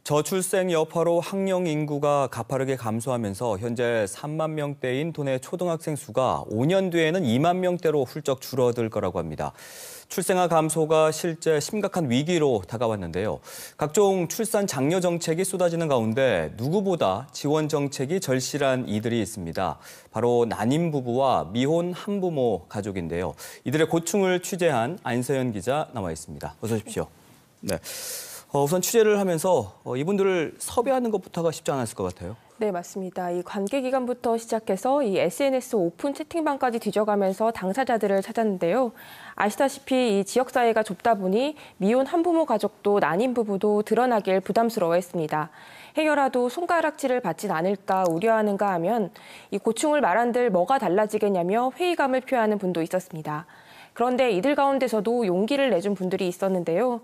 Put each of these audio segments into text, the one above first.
저출생 여파로 학령 인구가 가파르게 감소하면서 현재 3만 명대인 도내 초등학생 수가 5년 뒤에는 2만 명대로 훌쩍 줄어들 거라고 합니다. 출생아 감소가 실제 심각한 위기로 다가왔는데요. 각종 출산 장려 정책이 쏟아지는 가운데 누구보다 지원 정책이 절실한 이들이 있습니다. 바로 난임 부부와 미혼 한부모 가족인데요. 이들의 고충을 취재한 안서연 기자 나와 있습니다. 어서 오십시오. 네. 우선 취재를 하면서 이분들을 섭외하는 것부터가 쉽지 않았을 것 같아요. 네, 맞습니다. 이 관계 기관부터 시작해서 이 SNS 오픈 채팅방까지 뒤져가면서 당사자들을 찾았는데요. 아시다시피 이 지역사회가 좁다 보니 미혼 한부모 가족도 난임 부부도 드러나길 부담스러워했습니다. 행여라도 손가락질을 받진 않을까 우려하는가 하면 이 고충을 말한들 뭐가 달라지겠냐며 회의감을 표하는 분도 있었습니다. 그런데 이들 가운데서도 용기를 내준 분들이 있었는데요.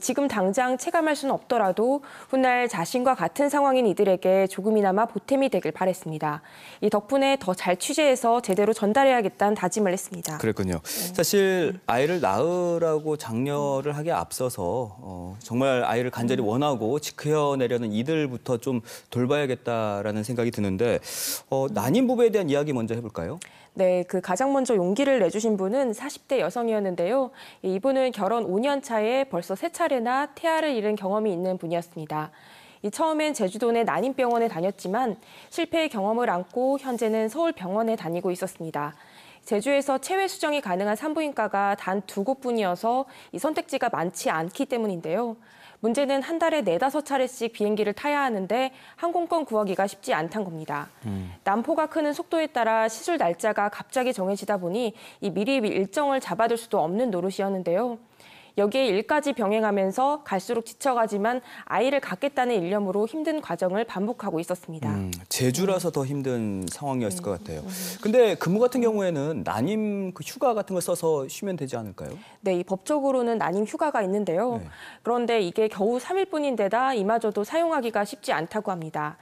지금 당장 체감할 수는 없더라도 훗날 자신과 같은 상황인 이들에게 조금이나마 보탬이 되길 바랬습니다. 이 덕분에 더 잘 취재해서 제대로 전달해야겠다는 다짐을 했습니다. 그랬군요. 사실 아이를 낳으라고 장려를 하기에 앞서서 정말 아이를 간절히 원하고 지켜내려는 이들부터 좀 돌봐야겠다라는 생각이 드는데 난임 부부에 대한 이야기 먼저 해볼까요? 네, 가장 먼저 용기를 내주신 분은 40대 여성이었는데요. 이분은 결혼 5년 차에 벌써 3차례나 태아를 잃은 경험이 있는 분이었습니다. 처음엔 제주도 내 난임병원에 다녔지만 실패의 경험을 안고 현재는 서울병원에 다니고 있었습니다. 제주에서 체외 수정이 가능한 산부인과가 단 2곳뿐이어서 이 선택지가 많지 않기 때문인데요. 문제는 한 달에 4~5차례씩 비행기를 타야 하는데 항공권 구하기가 쉽지 않다는 겁니다. 난포가 크는 속도에 따라 시술 날짜가 갑자기 정해지다 보니 미리 일정을 잡아둘 수도 없는 노릇이었는데요. 여기에 일까지 병행하면서 갈수록 지쳐가지만 아이를 갖겠다는 일념으로 힘든 과정을 반복하고 있었습니다. 제주라서 더 힘든 상황이었을 것 같아요. 근데 근무 같은 경우에는 난임 휴가 같은 걸 써서 쉬면 되지 않을까요? 네, 법적으로는 난임 휴가가 있는데요. 네. 그런데 이게 겨우 3일뿐인데다 이마저도 사용하기가 쉽지 않다고 합니다.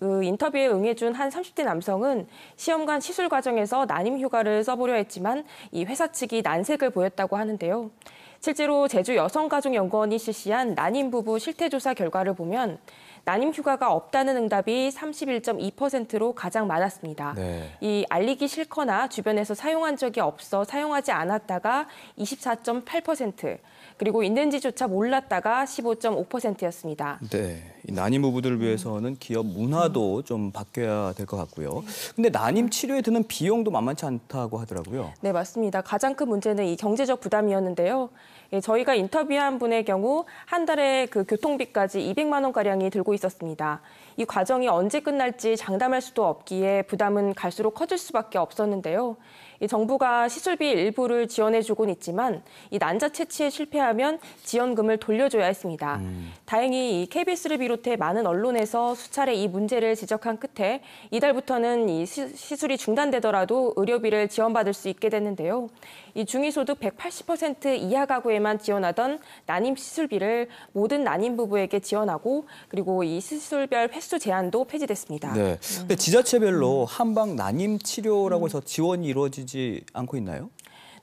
인터뷰에 응해준 한 30대 남성은 시험관 시술 과정에서 난임 휴가를 써보려 했지만 이 회사 측이 난색을 보였다고 하는데요. 실제로 제주 여성가족연구원이 실시한 난임 부부 실태조사 결과를 보면 난임 휴가가 없다는 응답이 31.2%로 가장 많았습니다. 네. 이 알리기 싫거나 주변에서 사용한 적이 없어 사용하지 않았다가 24.8%, 그리고 있는지조차 몰랐다가 15.5%였습니다. 네, 이 난임 부부들을 위해서는 기업 문화도 좀 바뀌어야 될 것 같고요. 근데 난임 치료에 드는 비용도 만만치 않다고 하더라고요. 네, 맞습니다. 가장 큰 문제는 이 경제적 부담이었는데요. 저희가 인터뷰한 분의 경우 한 달에 교통비까지 200만 원가량이 들고 있었습니다. 이 과정이 언제 끝날지 장담할 수도 없기에 부담은 갈수록 커질 수밖에 없었는데요. 정부가 시술비 일부를 지원해주곤 있지만 이 난자 채취에 실패하면 지원금을 돌려줘야 했습니다. 다행히 이 KBS를 비롯해 많은 언론에서 수차례 이 문제를 지적한 끝에 이달부터는 이 시술이 중단되더라도 의료비를 지원받을 수 있게 됐는데요. 이 중위소득 180% 이하 가구에만 지원하던 난임 시술비를 모든 난임 부부에게 지원하고, 그리고 이 시술별 횟수 제한도 폐지됐습니다. 네. 근데 지자체별로 한방 난임 치료라고 해서 지원이 이루어지지 않고 있나요?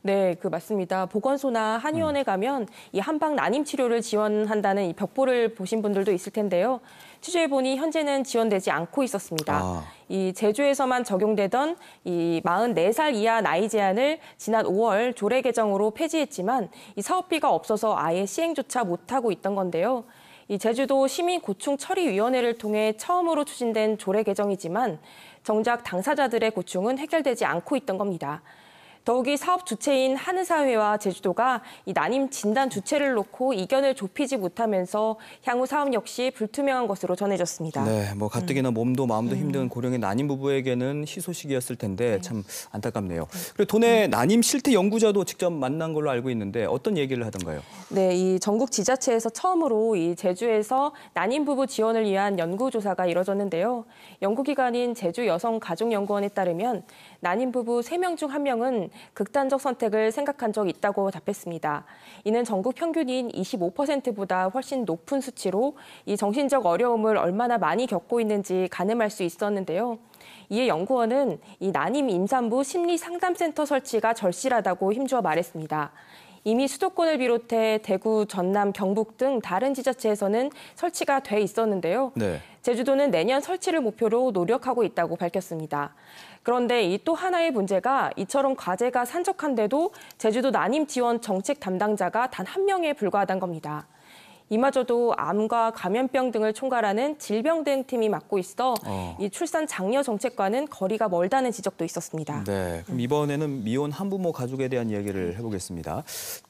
네, 맞습니다. 보건소나 한의원에 가면 이 한방 난임 치료를 지원한다는 이 벽보를 보신 분들도 있을 텐데요. 취재해보니 현재는 지원되지 않고 있었습니다. 이 제주에서만 적용되던 이 44살 이하 나이 제한을 지난 5월 조례 개정으로 폐지했지만 이 사업비가 없어서 아예 시행조차 못하고 있던 건데요. 이 제주도 시민고충처리위원회를 통해 처음으로 추진된 조례 개정이지만 정작 당사자들의 고충은 해결되지 않고 있던 겁니다. 더욱이 사업 주체인 한의사회와 제주도가 이 난임 진단 주체를 놓고 이견을 좁히지 못하면서 향후 사업 역시 불투명한 것으로 전해졌습니다. 네, 가뜩이나 몸도 마음도 힘든 고령의 난임 부부에게는 희소식이었을 텐데 참 안타깝네요. 그리고 도내 난임 실태 연구자도 직접 만난 걸로 알고 있는데 어떤 얘기를 하던가요? 네, 이 전국 지자체에서 처음으로 이 제주에서 난임 부부 지원을 위한 연구조사가 이뤄졌는데요. 연구기관인 제주여성가족연구원에 따르면 난임 부부 3명 중 1명은 극단적 선택을 생각한 적 있다고 답했습니다. 이는 전국 평균인 25%보다 훨씬 높은 수치로 이 정신적 어려움을 얼마나 많이 겪고 있는지 가늠할 수 있었는데요. 이에 연구원은 이 난임 임산부 심리상담센터 설치가 절실하다고 힘주어 말했습니다. 이미 수도권을 비롯해 대구, 전남, 경북 등 다른 지자체에서는 설치가 돼 있었는데요. 네. 제주도는 내년 설치를 목표로 노력하고 있다고 밝혔습니다. 그런데 이 또 하나의 문제가 이처럼 과제가 산적한데도 제주도 난임 지원 정책 담당자가 단 한 명에 불과하다는 겁니다. 이마저도 암과 감염병 등을 총괄하는 질병대응팀이 맡고 있어 이 출산 장려 정책과는 거리가 멀다는 지적도 있었습니다. 네, 그럼 이번에는 미혼 한부모 가족에 대한 이야기를 해보겠습니다.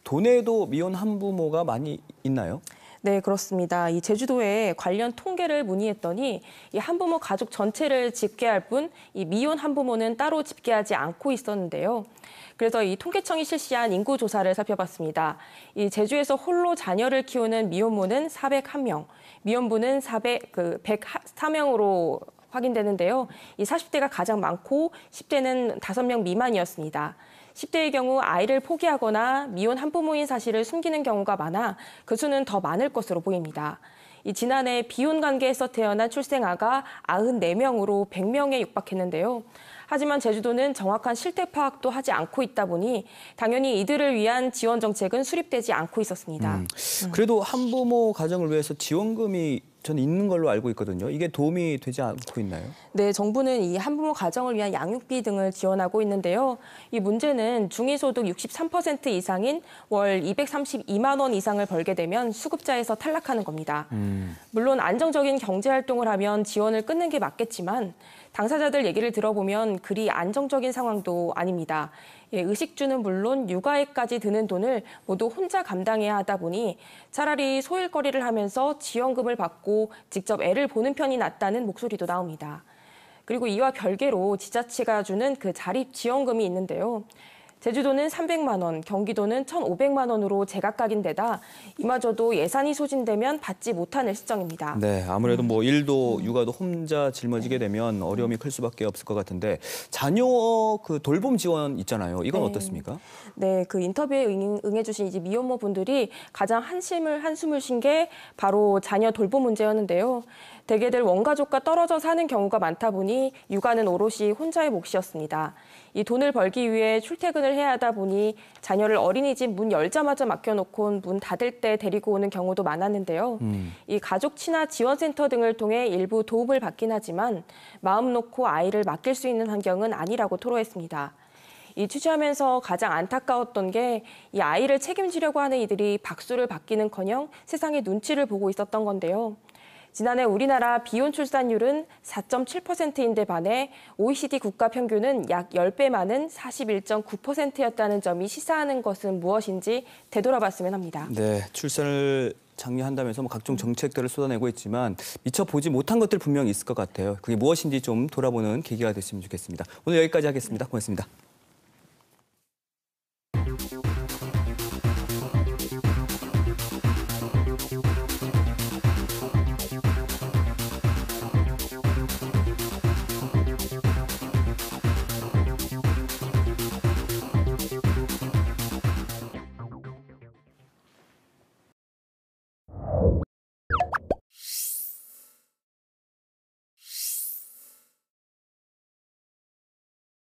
도내에도 미혼 한부모가 많이 있나요? 네, 그렇습니다. 이 제주도에 관련 통계를 문의했더니 이 한부모 가족 전체를 집계할 뿐 이 미혼 한부모는 따로 집계하지 않고 있었는데요. 그래서 이 통계청이 실시한 인구 조사를 살펴봤습니다. 이 제주에서 홀로 자녀를 키우는 미혼모는 401명, 미혼부는 104명으로 확인되는데요. 이 40대가 가장 많고 10대는 5명 미만이었습니다. 10대의 경우 아이를 포기하거나 미혼 한부모인 사실을 숨기는 경우가 많아 그 수는 더 많을 것으로 보입니다. 이 지난해 비혼 관계에서 태어난 출생아가 94명으로 100명에 육박했는데요. 하지만 제주도는 정확한 실태 파악도 하지 않고 있다 보니 당연히 이들을 위한 지원 정책은 수립되지 않고 있었습니다. 그래도 한부모 가정을 위해서 지원금이 저는 있는 걸로 알고 있거든요. 이게 도움이 되지 않고 있나요? 네, 정부는 이 한부모 가정을 위한 양육비 등을 지원하고 있는데요. 이 문제는 중위소득 63% 이상인 월 232만 원 이상을 벌게 되면 수급자에서 탈락하는 겁니다. 물론 안정적인 경제활동을 하면 지원을 끊는 게 맞겠지만 당사자들 얘기를 들어보면 그리 안정적인 상황도 아닙니다. 예, 의식주는 물론 육아에까지 드는 돈을 모두 혼자 감당해야 하다 보니 차라리 소일거리를 하면서 지원금을 받고 직접 애를 보는 편이 낫다는 목소리도 나옵니다. 그리고 이와 별개로 지자체가 주는 그 자립지원금이 있는데요. 제주도는 300만 원, 경기도는 1,500만 원으로 제각각인 데다 이마저도 예산이 소진되면 받지 못하는 실정입니다. 네, 아무래도 뭐 일도 육아도 혼자 짊어지게 되면 어려움이 클 수밖에 없을 것 같은데 자녀 그 돌봄 지원 있잖아요. 이건 네. 어떻습니까? 네, 그 인터뷰에 응해주신 이제 미혼모 분들이 가장 한숨을 쉰 게 바로 자녀 돌봄 문제였는데요. 대개들 원가족과 떨어져 사는 경우가 많다 보니 육아는 오롯이 혼자의 몫이었습니다. 이 돈을 벌기 위해 출퇴근을 해야 하다 보니 자녀를 어린이집 문 열자마자 맡겨놓고 문 닫을 때 데리고 오는 경우도 많았는데요. 이 가족 친화 지원센터 등을 통해 일부 도움을 받긴 하지만 마음 놓고 아이를 맡길 수 있는 환경은 아니라고 토로했습니다. 이 취재하면서 가장 안타까웠던 게 이 아이를 책임지려고 하는 이들이 박수를 받기는커녕 세상의 눈치를 보고 있었던 건데요. 지난해 우리나라 비혼 출산율은 4.7%인데 반해 OECD 국가 평균은 약 10배 많은 41.9%였다는 점이 시사하는 것은 무엇인지 되돌아봤으면 합니다. 네, 출산을 장려한다면서 뭐 각종 정책들을 쏟아내고 있지만 미처 보지 못한 것들 분명히 있을 것 같아요. 그게 무엇인지 좀 돌아보는 계기가 됐으면 좋겠습니다. 오늘 여기까지 하겠습니다. 고맙습니다.